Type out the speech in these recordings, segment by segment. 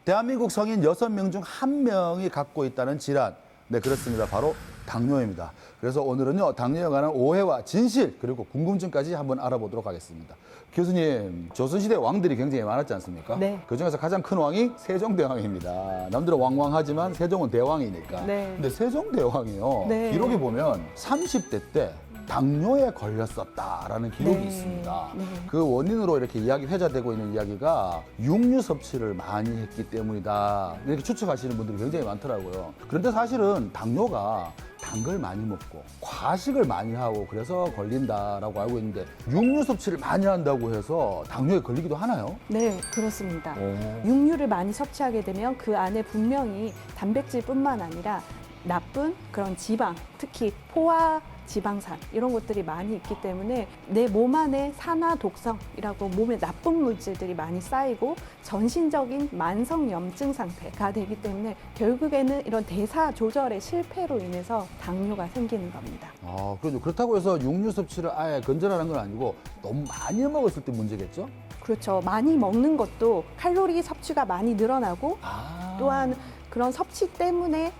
대한민국 성인 6명 중 1명이 갖고 있다는 질환. 네, 그렇습니다. 바로 당뇨입니다. 그래서 오늘은요, 당뇨에 관한 오해와 진실, 그리고 궁금증까지 한번 알아보도록 하겠습니다. 교수님, 조선시대 왕들이 굉장히 많았지 않습니까? 네. 그중에서 가장 큰 왕이 세종대왕입니다. 남들은 왕왕하지만 세종은 대왕이니까. 네. 근데 세종대왕이요, 네. 기록에 보면 30대 때 당뇨에 걸렸었다라는 기록이 네. 있습니다. 네. 그 원인으로 이렇게 회자되고 있는 이야기가 육류 섭취를 많이 했기 때문이다, 이렇게 추측하시는 분들이 굉장히 많더라고요. 그런데 사실은 당뇨가 단 걸 많이 먹고 과식을 많이 하고 그래서 걸린다라고 알고 있는데, 육류 섭취를 많이 한다고 해서 당뇨에 걸리기도 하나요? 네, 그렇습니다. 오. 육류를 많이 섭취하게 되면 그 안에 분명히 단백질뿐만 아니라 나쁜 그런 지방, 특히 포화 지방산 이런 것들이 많이 있기 때문에 내 몸 안에 산화 독성이라고 몸에 나쁜 물질들이 많이 쌓이고 전신적인 만성염증 상태가 되기 때문에 결국에는 이런 대사 조절의 실패로 인해서 당뇨가 생기는 겁니다. 아, 그렇죠. 그렇다고 해서 육류 섭취를 아예 건절하는 건 아니고 너무 많이 먹었을 때 문제겠죠? 그렇죠. 많이 먹는 것도 칼로리 섭취가 많이 늘어나고 아. 또한 그런 섭취 때문에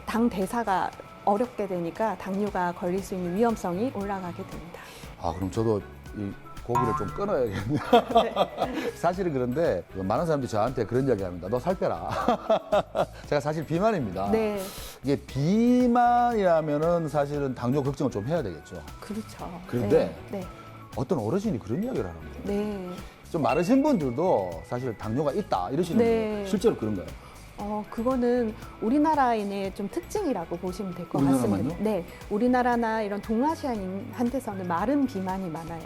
당 대사가 어렵게 되니까 당뇨가 걸릴 수 있는 위험성이 올라가게 됩니다. 아, 그럼 저도 이 고기를 좀 끊어야겠네요. 사실은 그런데 많은 사람들이 저한테 그런 이야기 합니다. 너 살 빼라. 제가 사실 비만입니다. 네, 이게 비만이라면은 사실은 당뇨 걱정을 좀 해야 되겠죠. 그렇죠. 그런데 네, 어떤 어르신이 그런 이야기를 하는 거예요. 네. 좀 마르신 분들도 사실 당뇨가 있다 이러시는데 네. 실제로 그런가요? 그거는 우리나라인의 좀 특징이라고 보시면 될 것 같습니다. 우리나라만요? 네, 우리나라나 이런 동아시아인한테서는 마른 비만이 많아요.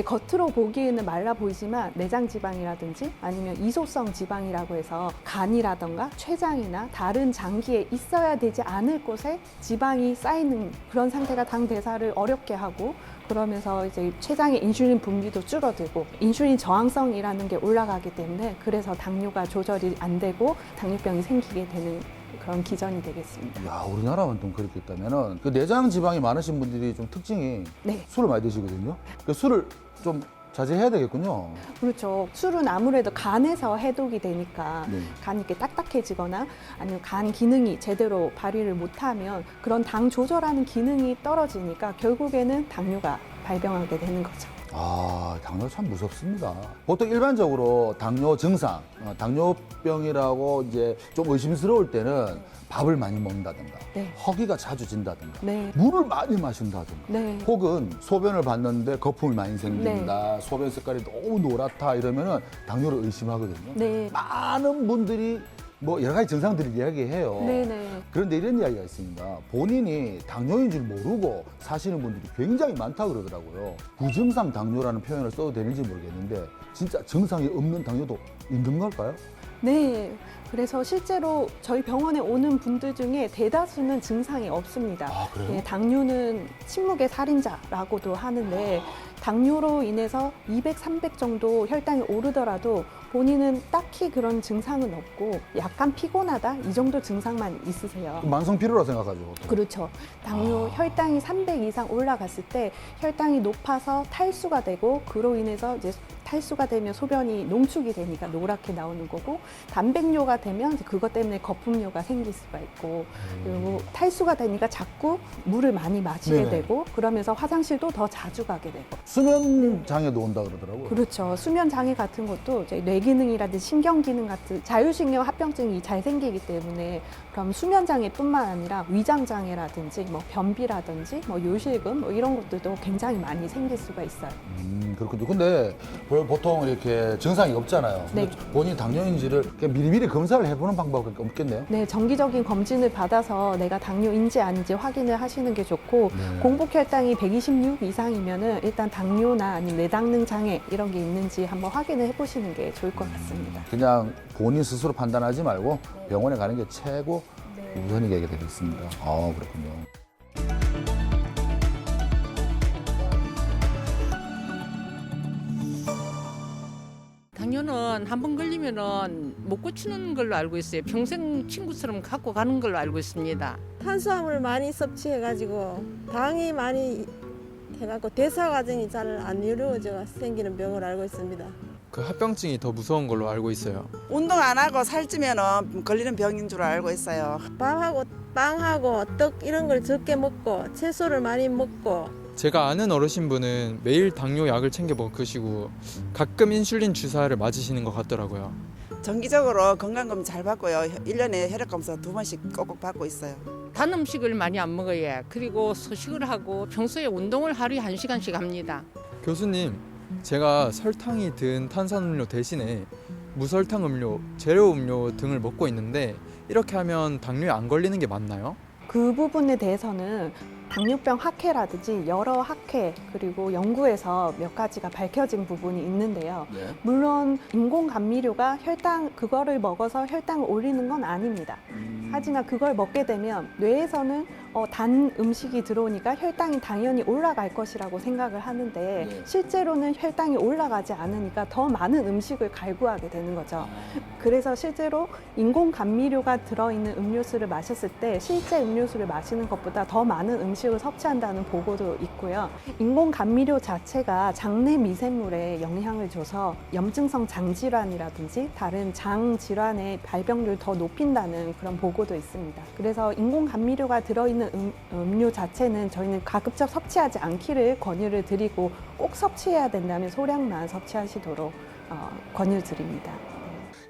겉으로 보기에는 말라 보이지만 내장 지방이라든지 아니면 이소성 지방이라고 해서 간이라던가 췌장이나 다른 장기에 있어야 되지 않을 곳에 지방이 쌓이는 그런 상태가 당 대사를 어렵게 하고, 그러면서 이제 췌장의 인슐린 분비도 줄어들고 인슐린 저항성이라는 게 올라가기 때문에 그래서 당뇨가 조절이 안 되고 당뇨병이 생기게 되는 그런 기전이 되겠습니다. 야, 우리나라만 좀 그렇게 있다면은 그 내장 지방이 많으신 분들이 좀 특징이 네. 술을 많이 드시거든요. 그 술을 좀 자제해야 되겠군요. 그렇죠. 술은 아무래도 간에서 해독이 되니까 네. 간이 이렇게 딱딱해지거나 아니면 간 기능이 제대로 발휘를 못하면 그런 당 조절하는 기능이 떨어지니까 결국에는 당뇨가 발병하게 되는 거죠. 아, 당뇨 참 무섭습니다. 보통 일반적으로 당뇨 증상, 당뇨병이라고 이제 좀 의심스러울 때는 밥을 많이 먹는다든가, 네. 허기가 자주 진다든가, 네. 물을 많이 마신다든가, 네. 혹은 소변을 봤는데 거품이 많이 생긴다, 소변 색깔이 너무 노랗다 이러면은 당뇨를 의심하거든요. 네. 많은 분들이 뭐 여러 가지 증상들을 이야기해요. 네네. 그런데 이런 이야기가 있습니다. 본인이 당뇨인 줄 모르고 사시는 분들이 굉장히 많다 그러더라고요. 부증상 당뇨라는 표현을 써도 되는지 모르겠는데 진짜 증상이 없는 당뇨도 있는 걸까요? 네. 그래서 실제로 저희 병원에 오는 분들 중에 대다수는 증상이 없습니다. 아, 그래요? 네, 당뇨는 침묵의 살인자라고도 하는데 당뇨로 인해서 200, 300 정도 혈당이 오르더라도 본인은 딱히 그런 증상은 없고 약간 피곤하다 이 정도 증상만 있으세요. 만성 피로라 생각하죠. 보통. 그렇죠. 당뇨 혈당이 300 이상 올라갔을 때 혈당이 높아서 탈수가 되고 그로 인해서 이제 탈수가 되면 소변이 농축이 되니까 노랗게 나오는 거고, 단백뇨가 되면 이제 그것 때문에 거품뇨가 생길 수가 있고, 그리고 탈수가 되니까 자꾸 물을 많이 마시게 네네. 되고 그러면서 화장실도 더 자주 가게 되고. 수면 장애도 온다 그러더라고요. 그렇죠. 수면 장애 같은 것도 이제 뇌 기능이라든지 신경 기능 같은 자율신경 합병증이 잘 생기기 때문에 그럼 수면 장애뿐만 아니라 위장 장애라든지 뭐 변비라든지 뭐 요실금 뭐 이런 것들도 굉장히 많이 생길 수가 있어요. 그렇군요. 근데 보통 이렇게 증상이 없잖아요. 근데 네. 본인이 당뇨인지를 그냥 미리미리 검사를 해보는 방법밖에 없겠네요. 네, 정기적인 검진을 받아서 내가 당뇨인지 아닌지 확인을 하시는 게 좋고, 네. 공복 혈당이 126 이상이면은 일단 당뇨나 아니면 뇌당능 장애 이런 게 있는지 한번 확인을 해보시는 게 좋을 것 같습니다. 그냥 본인 스스로 판단하지 말고 병원에 가는 게 최고 네. 우선이 되게 되겠습니다. 아, 그렇군요. 당뇨는 한 번 걸리면은 못 고치는 걸로 알고 있어요. 평생 친구처럼 갖고 가는 걸로 알고 있습니다. 탄수화물 많이 섭취해가지고 당이 많이 해갖고 대사 과정이 잘 안 이루어져 생기는 병을 알고 있습니다. 그 합병증이 더 무서운 걸로 알고 있어요. 운동 안 하고 살찌면은 걸리는 병인 줄 알고 있어요. 밥하고 빵하고 떡 이런 걸 적게 먹고 채소를 많이 먹고 제가 아는 어르신분은 매일 당뇨 약을 챙겨 먹으시고 가끔 인슐린 주사를 맞으시는 것 같더라고요. 정기적으로 건강검진 잘 받고요. 1년에 혈액검사 2번씩 꼭꼭 받고 있어요. 단 음식을 많이 안 먹어야. 그리고 소식을 하고 평소에 운동을 하루에 1시간씩 합니다. 교수님, 제가 설탕이 든 탄산음료 대신에 무설탕 음료, 제로 음료 등을 먹고 있는데 이렇게 하면 당뇨에 안 걸리는 게 맞나요? 그 부분에 대해서는 당뇨병 학회라든지 여러 학회 그리고 연구에서 몇 가지가 밝혀진 부분이 있는데요. 네. 물론 인공 감미료가 그거를 먹어서 혈당을 올리는 건 아닙니다. 하지만 그걸 먹게 되면 뇌에서는 단 음식이 들어오니까 혈당이 당연히 올라갈 것이라고 생각을 하는데 네. 실제로는 혈당이 올라가지 않으니까 더 많은 음식을 갈구하게 되는 거죠. 그래서 실제로 인공 감미료가 들어있는 음료수를 마셨을 때 실제 음료수를 마시는 것보다 더 많은 음식을 섭취한다는 보고도 있고요. 인공 감미료 자체가 장내 미생물에 영향을 줘서 염증성 장질환이라든지 다른 장 질환의 발병률을 더 높인다는 그런 보고도 있습니다. 그래서 인공 감미료가 들어있는 음료 자체는 저희는 가급적 섭취하지 않기를 권유를 드리고 꼭 섭취해야 된다면 소량만 섭취하시도록 권유드립니다.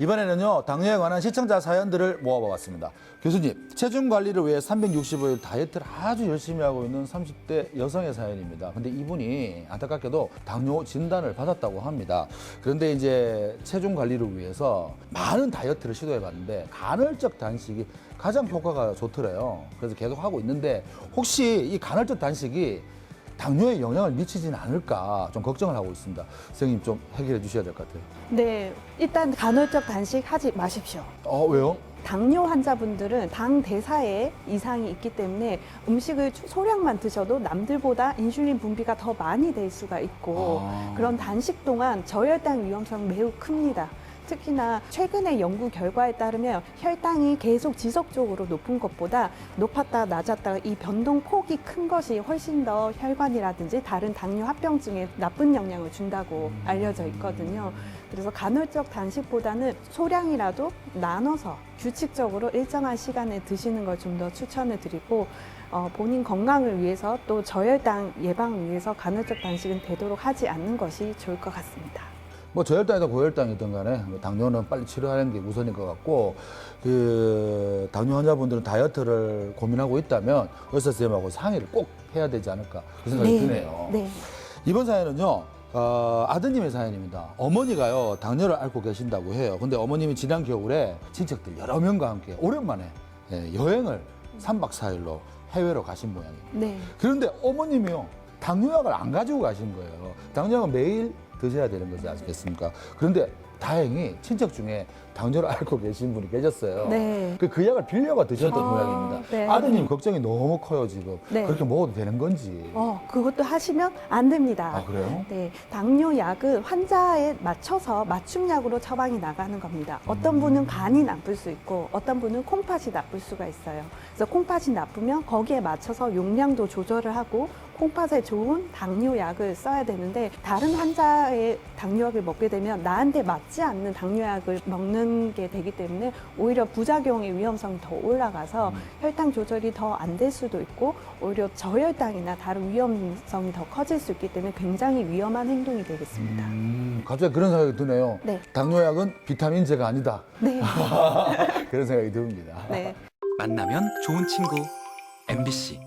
이번에는요, 당뇨에 관한 시청자 사연들을 모아보았습니다. 교수님, 체중 관리를 위해 365일 다이어트를 아주 열심히 하고 있는 30대 여성의 사연입니다. 근데 이분이 안타깝게도 당뇨 진단을 받았다고 합니다. 그런데 이제 체중 관리를 위해서 많은 다이어트를 시도해봤는데 간헐적 단식이 가장 효과가 좋더래요. 그래서 계속 하고 있는데 혹시 이 간헐적 단식이 당뇨에 영향을 미치지는 않을까 좀 걱정을 하고 있습니다. 선생님 좀 해결해 주셔야 될 것 같아요. 네, 일단 간헐적 단식 하지 마십시오. 왜요? 당뇨 환자분들은 당 대사에 이상이 있기 때문에 음식을 소량만 드셔도 남들보다 인슐린 분비가 더 많이 될 수가 있고 그런 단식 동안 저혈당 위험성 매우 큽니다. 특히나 최근의 연구 결과에 따르면 혈당이 계속 지속적으로 높은 것보다 높았다 낮았다가 이 변동폭이 큰 것이 훨씬 더 혈관이라든지 다른 당뇨 합병증에 나쁜 영향을 준다고 알려져 있거든요. 그래서 간헐적 단식보다는 소량이라도 나눠서 규칙적으로 일정한 시간에 드시는 걸 좀 더 추천을 드리고 본인 건강을 위해서 또 저혈당 예방을 위해서 간헐적 단식은 되도록 하지 않는 것이 좋을 것 같습니다. 뭐 저혈당이든 고혈당이든 간에 당뇨는 빨리 치료하는 게 우선인 것 같고 그 당뇨 환자분들은 다이어트를 고민하고 있다면 의사 선생님하고 상의를 꼭 해야 되지 않을까 그 생각이 드네요. 네. 이번 사연은요. 아드님의 사연입니다. 어머니가요 당뇨를 앓고 계신다고 해요. 근데 어머님이 지난 겨울에 친척들 여러 명과 함께 오랜만에 여행을 3박 4일로 해외로 가신 모양이에요. 네. 그런데 어머님이요 당뇨약을 안 가지고 가신 거예요. 당뇨약은 매일 드셔야 되는 거지 않겠습니까? 그런데 다행히 친척 중에 당뇨를 앓고 계신 분이 계셨어요. 네. 그 약을 빌려가 드셨던 모양입니다. 네. 아드님 걱정이 너무 커요 지금. 네. 그렇게 먹어도 되는 건지. 그것도 하시면 안 됩니다. 아 그래요? 네, 당뇨약은 환자에 맞춰서 맞춤약으로 처방이 나가는 겁니다. 어떤 분은 간이 나쁠 수 있고 어떤 분은 콩팥이 나쁠 수가 있어요. 그래서 콩팥이 나쁘면 거기에 맞춰서 용량도 조절을 하고 콩팥에 좋은 당뇨약을 써야 되는데 다른 환자의 당뇨약을 먹게 되면 나한테 맞지 않는 당뇨약을 먹는 게 되기 때문에 오히려 부작용의 위험성이 더 올라가서 혈당 조절이 더 안 될 수도 있고 오히려 저혈당이나 다른 위험성이 더 커질 수 있기 때문에 굉장히 위험한 행동이 되겠습니다. 갑자기 그런 생각이 드네요. 네. 당뇨약은 비타민제가 아니다. 네. 그런 생각이 듭니다. 네. 만나면 좋은 친구 MBC